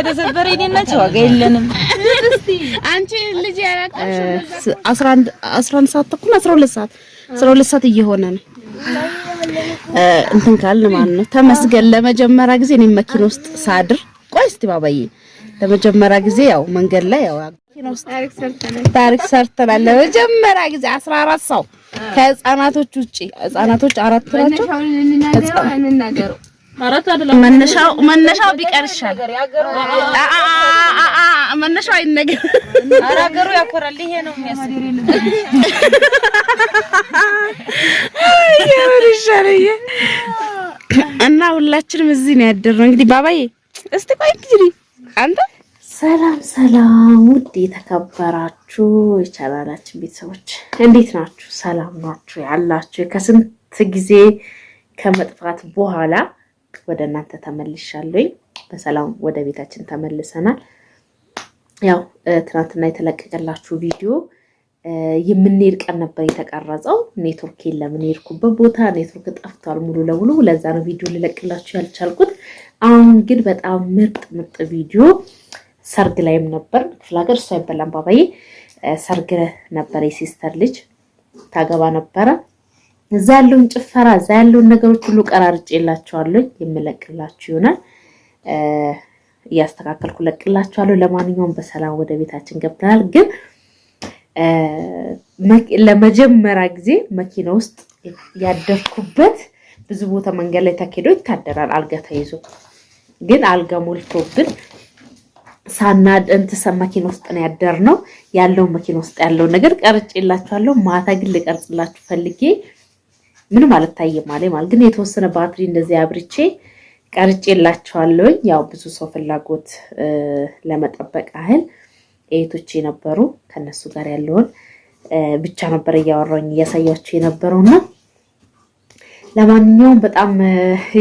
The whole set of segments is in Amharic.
ተሰበረ ይደናች ዋጋ የለንም እስቲ አንቺ ልጅ ያላቀሽ 11 ሰዓት ተኩል 12 ሰዓት እየሆነ ነው እንትን ካልን ማለት ነው ተመስገን ለመጀመሪያ ጊዜ እኔ መኪና ውስጥ ሳድር ቆይ እስቲ ባባዬ ለመጀመሪያ ጊዜ ያው መንገድ ላይ ያው መኪና ውስጥ ታሪክ ሰርተናል ለመጀመሪያ ጊዜ 14 ሰው ከህፃናቶች ውጪ ህፃናቶች 4 ናቸው እንናገረው አራት አይደለም መነሻው ቢቀርሻል መነሻው አይነገር አራገሩ ያኮራል ይሄ ነው የሚያስደርይ ያወርሻለኝ እና ሁላችንም እዚህ ነው ያደረው እንግዲህ ባባዬ እስቲ ቆይ እንግዲህ አንተ ሰላም ውድ የተከበራችሁ የቻናላችን ቤተሰቦች እንዴት ናችሁ ሰላም ናችሁ ያላችሁ ከስንት ጊዜ ከመጥፋት በኋላ ወደ እናንተ ተመልሻለሁ በሰላም ወደ ቤታችን ተመልሰናል ያው ትናንትና የተለቀቀላችሁ ቪዲዮ የምንሄድ ቀን ነበር የተቀረጸው ኔትወርክ የለም ሄድኩበት ቦታ ኔትወርክ ጠፍቷል ሙሉ ለሙሉ ለዛ ነው ቪዲዮ ልለቅላችሁ ያልቻልኩት አሁን ግን በጣም ምርጥ ቪዲዮ ሰርግ ላይም ነበር ክፍለ ሀገር እሷ ይበላም ባባዬ ሰርግ ነበር የሲስተር ልጅ ታገባ ነበር እዛ ያለውን ጭፈራ እዛ ያለውን ነገሮች ሁሉ ቀራርጬላችኋለሁ የምለቅላችሁ ይሆናል ያስተካከልኩ ለቅላችኋለሁ ለማንኛውም በሰላም ወደ ቤታችን ገብተናል ግን ለመጀመሪያ ጊዜ መኪና ውስጥ ያደርኩበት ብዙ ቦታ መንገድ ላይ ተከዶ ይታደራል አልጋ ተይዞ ግን አልጋ ሞልቶብን ሳናድ መኪና ውስጥ ነው ያደርነው ያለው መኪና ውስጥ ያለው ነገር ቀርጬላችኋለሁ ማታ ግን ልቀርጽላችሁ ፈልጌ ምን ማለት ታየማለ ማለት ግን የተወሰነ ባትሪ እንደዚህ አብርቼ ቀርጬላችኋለሁ ያው ብዙ ሰው ፍላጎት ለመጠበቅ አህል ኤቶቼ ነበሩ ከነሱ ጋር ያለውን ብቻ ነበር ያወራኝ ያሳያችሁ የነበረውና ለማንኛውም በጣም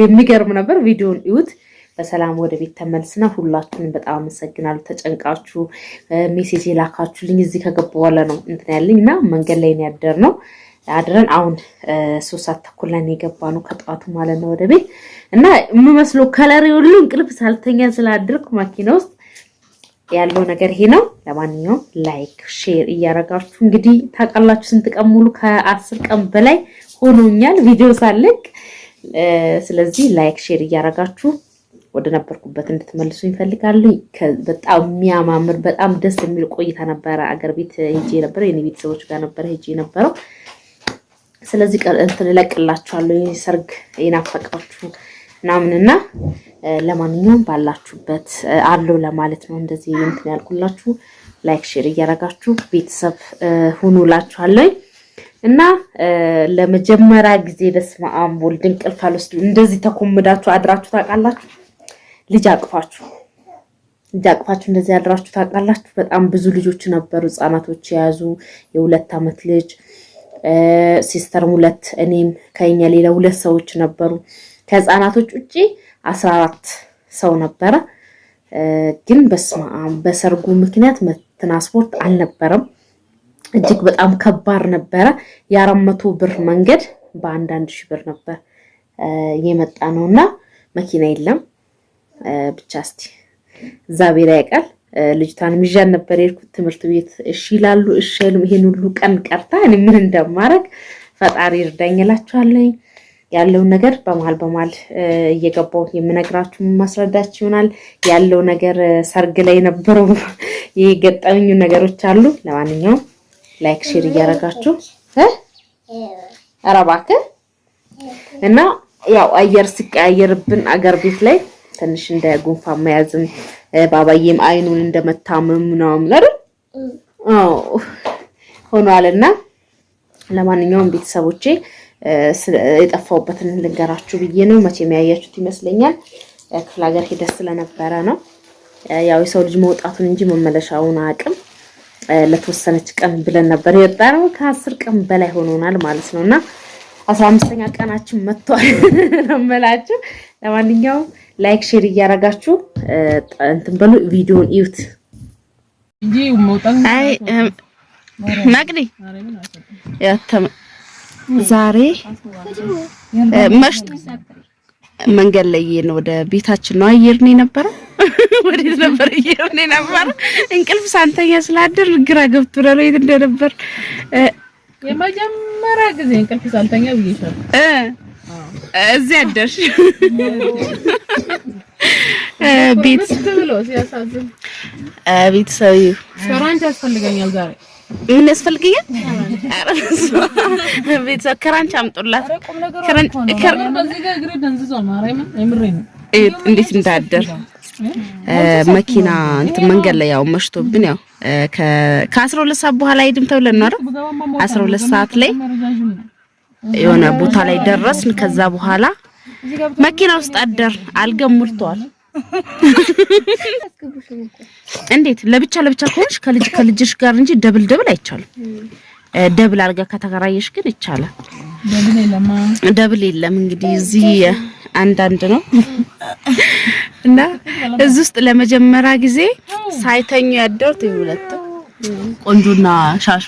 የሚገርም ነበር ቪዲዮን እዩት በሰላም ወደ ቤት ተመልስና ሁላችሁንም በጣም አመሰግናለሁ ተጨንቃችሁ ሜሴጅ ላካችሁልኝ እዚህ ከገባዋለ ነው እንትን ያለኝና መንገድ ላይ ነው ያደርነው አድረን አሁን 3 ሰዓት ተኩል ላይ የገባነው ከጧቱ ማለት ነው ወደ ቤት እና የምመስለው ከለር ሁሉ እንቅልፍ ሳልተኛ ስላድርኩ መኪና ውስጥ ያለው ነገር ይሄ ነው ለማንኛውም ላይክ ሼር እያረጋችሁ እንግዲህ ታውቃላችሁ ስንት ቀን ሙሉ ከ10 ቀን በላይ ሆኖኛል ቪዲዮ ሳልክ ስለዚህ ላይክ ሼር እያረጋችሁ ወደ ነበርኩበት እንድትመልሱ ይፈልጋሉ በጣም የሚያማምር በጣም ደስ የሚል ቆይታ ነበር አገር ቤት ሄጄ ነበር የኔ ቤተሰቦች ጋር ነበር ሄጄ ነበር ስለዚህ እንትን ለቅላችኋለሁ ሰርግ ይናፈቃችሁ ናምንና ለማንኛውም ባላችሁበት አለው ለማለት ነው እንደዚህ እንትን ያልኩላችሁ ላይክ ሼር እያረጋችሁ ቤተሰብ ሁኑላችኋለሁ እና ለመጀመሪያ ጊዜ በስማም ወልድ እንቅልፍ አልወስዱ እንደዚህ ተኮምዳችሁ አድራችሁ ታውቃላችሁ ልጅ አቅፋችሁ እንደዚህ አድራችሁ ታውቃላችሁ በጣም ብዙ ልጆች ነበሩ ህፃናቶች ያዙ የ2 አመት ልጅ ሲስተር ሙለት እኔም ከኛ ሌላ 2 ሰዎች ነበሩ ከህፃናቶች ውጪ 14 ሰው ነበር ግን በስማም በሰርጉ ምክንያት ትራንስፖርት አልነበረም እጅግ በጣም ከባድ ነበር የ400 ብር መንገድ በአንድ ሺህ ብር ነበር የመጣ ነውና መኪና የለም ብቻ እስቲ ዛቤራ ያቃል ልጅታን ምጃን ነበር የርኩት ትምርት ቤት እሺ ይላሉ እሺ አይሉም ይሄን ሁሉ ቀን ቀርታ እኔ ምን እንደማረግ ፈጣሪ ይርዳኝላችኋለሁ ያለው ነገር በመሃል እየገባው የምነግራችሁ ማስረዳችሁ ይሆናል ያለው ነገር ሰርግ ላይ ነበረው የገጠመኝ ነገሮች አሉ ለማንኛውም ላይክ ሼር እያረጋችሁ አራባከ እና ያው አየር ሲቀያየርብን አገር ቤት ላይ ትንሽ እንደ ጉንፋን መያዝም ባባዬም አይኑን እንደመታመም ነው ማለት ሆኗልና ለማንኛውም ቤተሰቦቼ የጠፋውበትን ልንገራችሁ ብዬ ነው መቼም ያያችሁት ይመስለኛል ክፍለ ሀገር ሄደ ስለነበረ ነው ያው የሰው ልጅ መውጣቱን እንጂ መመለሻውን አቅም ለተወሰነች ቀን ብለን ነበር የወጣነው ከ10 ቀን በላይ ሆኖናል ማለት ነውና 15ኛ ቀናችን መጥቷል ለማላችሁ ለማንኛውም ላይክ ሼር እያረጋችሁ እንትን በሉ ቪዲዮን እዩት እንጂ ሞጣን አይ ማግዲ ያተም ዛሬ መንገድ ላይ ነው ወደ ቤታችን ነው አየርን ነበር ወዴት ነበር አየርን ነበር እንቅልፍ ሳንተኛ ስላደር ግራ ገብቶናል የት እንደነበር የመጀመሪያ ጊዜ እንቅልፍ ሳንተኛ ብዬሻለሁ እዚህ አደርሽ ቤት ብሎ ሲያሳዝን ቤተሰብ ክራንች ያስፈልገኛል ዛሬ ምን ያስፈልገኛል ቤተሰብ ክራንች አምጡላት ከዚህ ጋር እግሬ ደንዝዟል ማርያምን የምሬን እንዴት እንዳደር መኪና እንትን መንገድ ላይ ያው መሽቶብን ያው ከ12 ሰዓት በኋላ ሄድም ተብለን ነው አይደል 12 ሰዓት ላይ የሆነ ቦታ ላይ ደረስን ከዛ በኋላ መኪና ውስጥ አደር አልገሙልቷል እንዴት ለብቻ ከሆንሽ ከልጅሽ ጋር እንጂ ደብል አይቻልም ደብል አርጋ ከተከራየሽ ግን ይቻላል ደብል የለም እንግዲህ እዚህ አንዳንድ ነው እና እዚህ ውስጥ ለመጀመሪያ ጊዜ ሳይተኙ ያደሩት ይሁለት ቆንጆና ሻሹ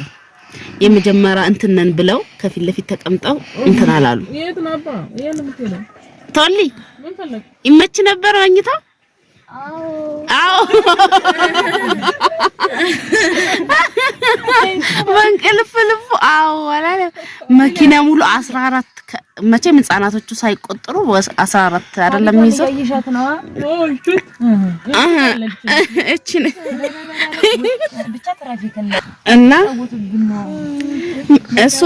የመጀመሪያ እንትነን ብለው ከፊት ለፊት ተቀምጠው እንትን አላሉ ቶሊ ይመች ነበር አኝታ አዎ መንቀልፍ አዎ አላለ መኪና ሙሉ 14 መቼም ህፃናቶቹ ሳይቆጠሩ 14 አይደለም ይዘው እቺን እና እሱ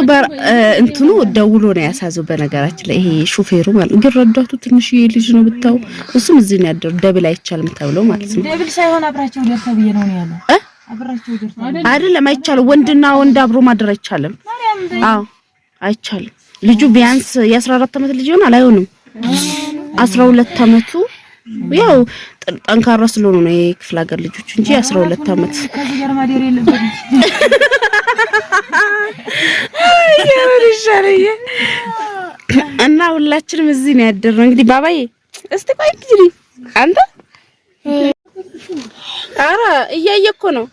እንትኑ ደውሎ ነው ያሳዘው በነገራችን ላይ ይሄ ሹፌሩ ማለት ግን ረዳቱ ትንሽ ልጅ ነው ብታው እሱም እዚህ ነው ያደረው ደብል አይቻልም ተብሎ ማለት ነው ደብል ሳይሆን አብራቸው ደርሰው ብዬ ነው ያለው አብራቸው ደርሰው አይደለም አይቻልም ወንድና ወንድ አብሮ ማደር አይቻልም አዎ አይቻልም ልጁ ቢያንስ የ14 አመት ልጅ ይሆናል አይሆንም 12 አመቱ ያው ጠንካራ ስለሆነ ነው የክፍለ ሀገር ልጆች እንጂ 12 አመት ከዚህ ጋር ማደር የለበት እና ሁላችንም እዚህ ነው ያደረው እንግዲህ ባባዬ እስቲ ቆይ እንግዲህ አንተ አራ እያየኮ ነው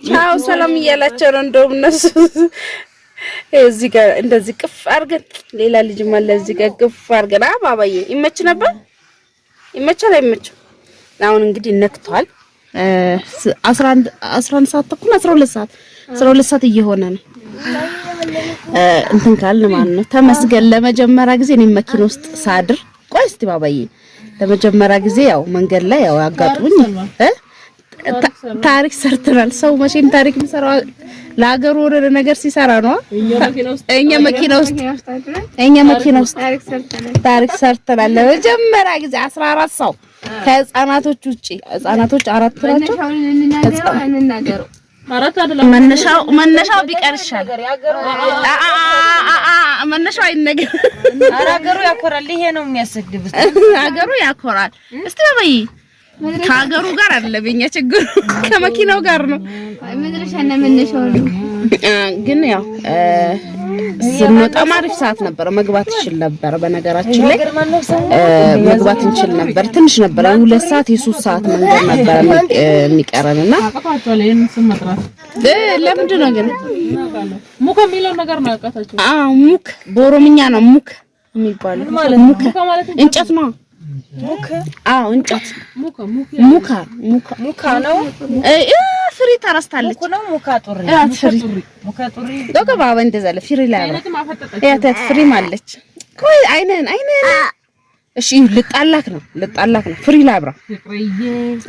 ቻው ሰላም እያላቸው ነው እንደውም እነሱ እዚህ ጋር እንደዚህ ቅፍ አርገን ሌላ ልጅ ማለት እዚህ ጋር ቅፍ አርገን አባባዬ ይመች ነበር ይመቻል አይመችም አሁን እንግዲህ ነክቷል 11 ሰዓት ተኩል 12 ሰዓት እየሆነ ነው እንትን ካልን ማለት ነው ተመስገን ለመጀመሪያ ጊዜ እኔ መኪና ውስጥ ሳድር ቆይ እስቲ ባባዬ ለመጀመሪያ ጊዜ ያው መንገድ ላይ ያው አጋጥሙኝ ታሪክ ሰርተናል ሰው መቼም ታሪክ የሚሰራው ለሀገሩ ወደ ነገር ሲሰራ ነው እኛ መኪና ውስጥ ታሪክ ሰርተናል ለመጀመሪያ ጊዜ 14 ሰው ከህፃናቶች ውጪ ህፃናቶች 4 ናቸው መነሻው ቢቀር ይሻላል መነሻው አይነገር ሀገሩ ያኮራል ይሄ ነው የሚያሰድብ ሀገሩ ያኮራል እስቲ ባባዬ ከሀገሩ ጋር አይደለም የኛ ችግር ከመኪናው ጋር ነው መድረሻና መነሻው ነው ግን ያው ስንወጣ ማሪፍ ሰዓት ነበር መግባት ይችል ነበር በነገራችን ላይ መግባት እንችል ነበር ትንሽ ነበር 2 ሰዓት የ3 ሰዓት መንገድ ነበር የሚቀረንና ለምንድን ነው ግን ሙክ የሚለው ነገር ነው ያቃታችሁ ሙክ በኦሮምኛ ነው ሙክ የሚባለው ሙክ እንጨት ነው ሙክ እንጨት ሙካ ነው ፍሪ ተረስታለች ነው ሙካ ጦር ፍሪ ዶጋ እንደዛ ለፍሪ ላይ ያታ ፍሪ ማለች ቆይ አይነን እሺ ልጣላክ ነው ፍሪ ላብራ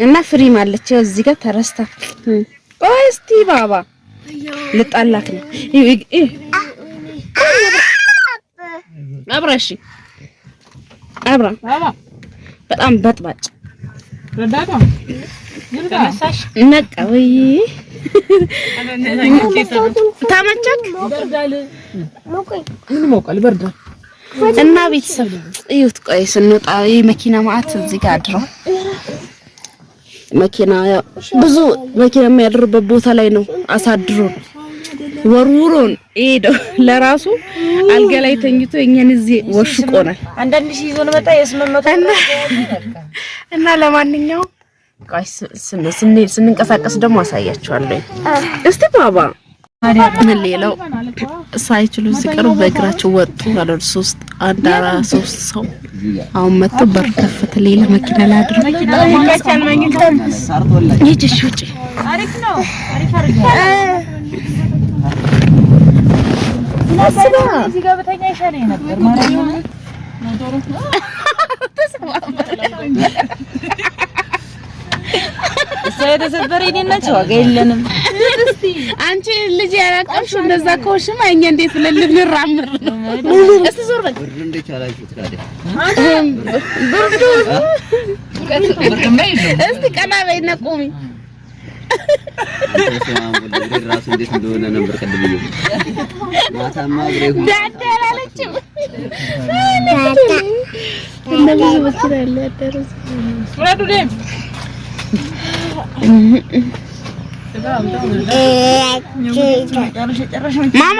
እና ፍሪ ማለች እዚህ ጋር ተረስታ ቆይ እስቲ ባባ ልጣላክ ነው አብራሽ አብራ በጣም በጥባጭ ረዳታ ተነሳሽ ነቃ ወይ ታመቸክ ምን ሞቃል በርዳል እና ቤተሰብ እዩት ቆይ ስንወጣ የመኪና ማዕት እዚህ ጋር አድረው መኪና ብዙ መኪና የሚያድርበት ቦታ ላይ ነው አሳድሮ ወሩሮን ሄደው ለራሱ አልጋ ላይ ተኝቶ እኛን እዚህ ወሽቆናል አንዳንድ ሺህ ይዞ ነው መጣ የስመመቶ እና ለማንኛውም ቆይ ስንንቀሳቀስ ደግሞ አሳያችኋለሁ እስቲ ባባ ምን ሌላው ሳይችሉ ሲቀሩ በእግራቸው ወጡ ማለት 3 ሰው አሁን መጥቶ በር ከፈተ። ሌላ መኪና ላይ አድርገው ይጭሽ ውጪ አሪፍ ነው። አሪፍ አድርገው እዚህ ጋር በተኛ ይሻለኝ ነበር ማለት ነው። ሞተሩ ተሰበረ ይደናች ዋጋ የለንም። አንቺ ልጅ ያላቀምሽ እንደዛ ከሆንሽማ እኛ እንዴት ብለን ልንራምር ነው? እስቲ ዞር በል ብር እንዴት ያላችሁ ታዲያ እስቲ ቀና በይና ቆሚ። ራሱ እንዴት እንደሆነ ነበር ቀድብዬ ማታማ ግሬሁ ዳዳላለችም እንደዚህ ወጥራ ያለ ያደረስ ወራዱ ደም ማማ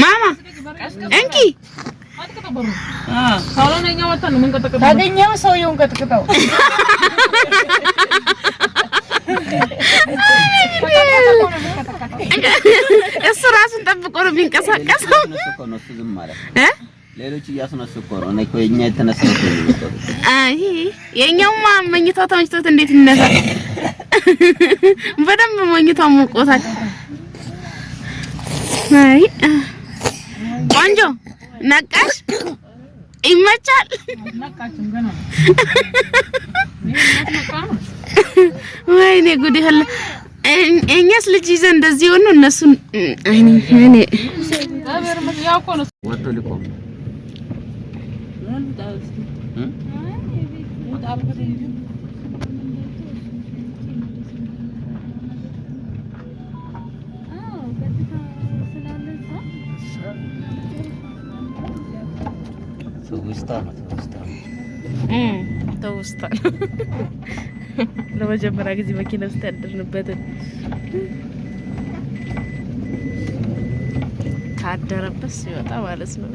ማማ እንኪ ታገኘው ሰውየውን ቀጥቅጠው እሱ ራሱን ጠብቆ ነው የሚንቀሳቀሰው። ሌሎች እያስነሱ እኮ ነው እኮ እኛ የተነሳው ነው። አይ የኛውማ መኝታው ተመችቶት እንዴት ይነሳ? በደንብ መኝታው ሞቆታል። አይ ቆንጆ ነቃሽ ይመቻል። ነቃችም ገና ወይኔ ጉድ ይኸለ እኛስ ልጅ ይዘን እንደዚህ ሆኖ እነሱን እኔ ወጥቶ ሊቆም ተውስታ ለመጀመሪያ ጊዜ መኪና ውስጥ ያደርንበትን ካደረበት ሲወጣ ማለት ነው።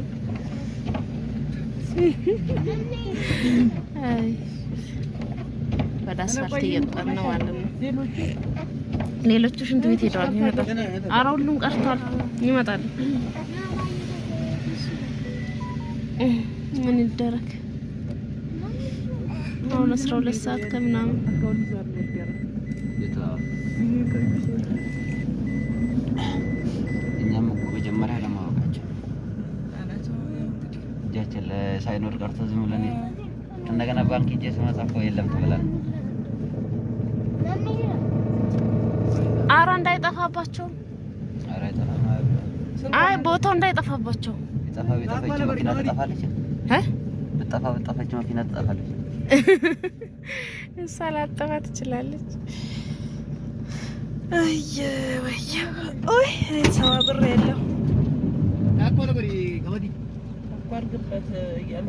አይ ወደ አስፋልት እየወጣን ነው ማለት ነው። ሌሎቹ ሽንት ቤት ሄደዋል። ይመጣል። ኧረ ሁሉም ቀርቷል። ይመጣል። ምን ይደረግ? አሁን 12 ሰዓት ከምናምን እኛም እኮ መጀመሪያ ለማወቃቸው እጃችን ሳይኖር ቀርቶ ዝም ብለን እንደገና ባንክ ሂጅ ስመጣ እኮ የለም ተብለን ኧረ እንዳይጠፋባቸው አይ ቦታው እንዳይጠፋባቸው ጠፋች መኪና ትጠፋለች በጠፋች መኪና ትጠፋለች። ሳላጠፋ ትችላለች። አየ ወየ ኦይ ሰው ብር ያለው አቆ ነበር ከወዲ አቋርጥበት እያለ